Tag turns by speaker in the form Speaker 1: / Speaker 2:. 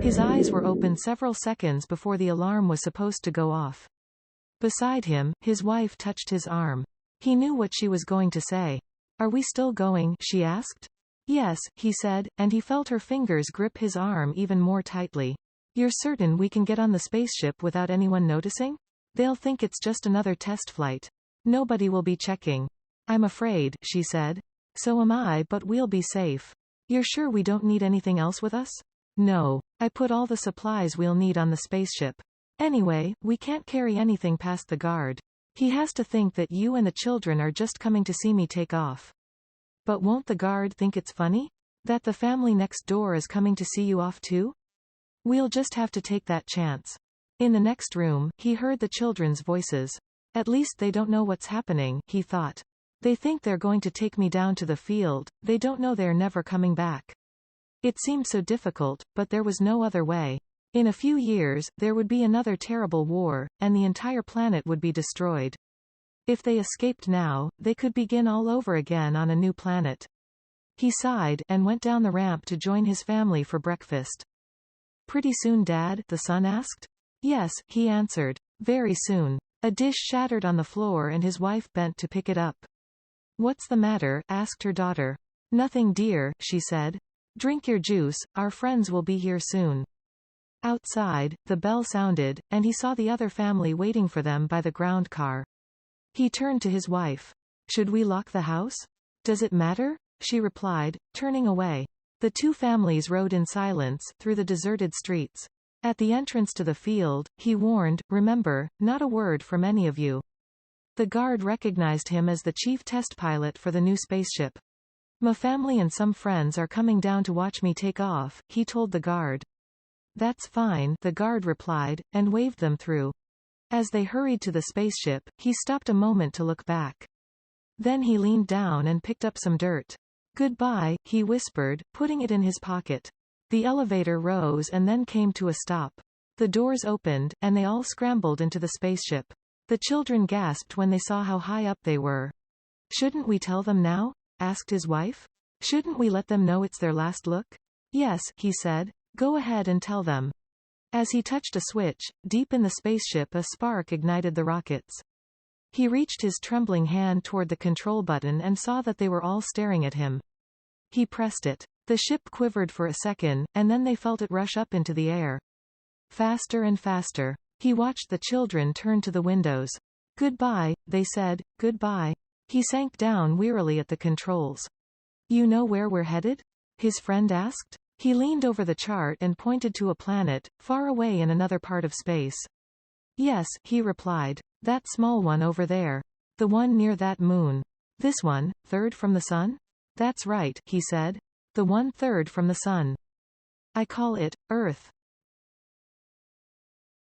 Speaker 1: His eyes were open several seconds before the alarm was supposed to go off. Beside him, his wife touched his arm. He knew what she was going to say. "Are we still going?" she asked. "Yes," he said, and he felt her fingers grip his arm even more tightly. "You're certain we can get on the spaceship without anyone noticing? They'll think it's just another test flight. Nobody will be checking." "I'm afraid," she said. "So am I, but we'll be safe." "You're sure we don't need anything else with us?" "No. I put all the supplies we'll need on the spaceship. Anyway, we can't carry anything past the guard. He has to think that you and the children are just coming to see me take off." "But won't the guard think it's funny? That the family next door is coming to see you off too?" "We'll just have to take that chance." In the next room, he heard the children's voices. "At least they don't know what's happening," he thought. "They think they're going to take me down to the field, they don't know they're never coming back." It seemed so difficult, but there was no other way. In a few years, there would be another terrible war, and the entire planet would be destroyed. If they escaped now, they could begin all over again on a new planet. He sighed, and went down the ramp to join his family for breakfast. "Pretty soon, Dad?" the son asked. "Yes," he answered. "Very soon." A dish shattered on the floor and his wife bent to pick it up. "What's the matter?" asked her daughter. "Nothing, dear," she said. "Drink your juice, our friends will be here soon." Outside, the bell sounded, and he saw the other family waiting for them by the ground car. He turned to his wife. "Should we lock the house?" "Does it matter?" she replied, turning away. The two families rode in silence, through the deserted streets. At the entrance to the field, he warned, "Remember, not a word from any of you." The guard recognized him as the chief test pilot for the new spaceship. "My family and some friends are coming down to watch me take off," he told the guard. "That's fine," the guard replied, and waved them through. As they hurried to the spaceship, he stopped a moment to look back. Then he leaned down and picked up some dirt. "Goodbye," he whispered, putting it in his pocket. The elevator rose and then came to a stop. The doors opened, and they all scrambled into the spaceship. The children gasped when they saw how high up they were. "Shouldn't we tell them now?" asked his wife. "Shouldn't we let them know it's their last look?" "Yes," he said. "Go ahead and tell them." As he touched a switch, deep in the spaceship a spark ignited the rockets. He reached his trembling hand toward the control button and saw that they were all staring at him. He pressed it. The ship quivered for a second, and then they felt it rush up into the air. Faster and faster. He watched the children turn to the windows. "Goodbye," they said, "goodbye." He sank down wearily at the controls. "You know where we're headed?" his friend asked. He leaned over the chart and pointed to a planet, far away in another part of space. "Yes," he replied. "That small one over there. The one near that moon." "This one, third from the sun?" "That's right," he said. "The 1/3 from the sun. I call it Earth."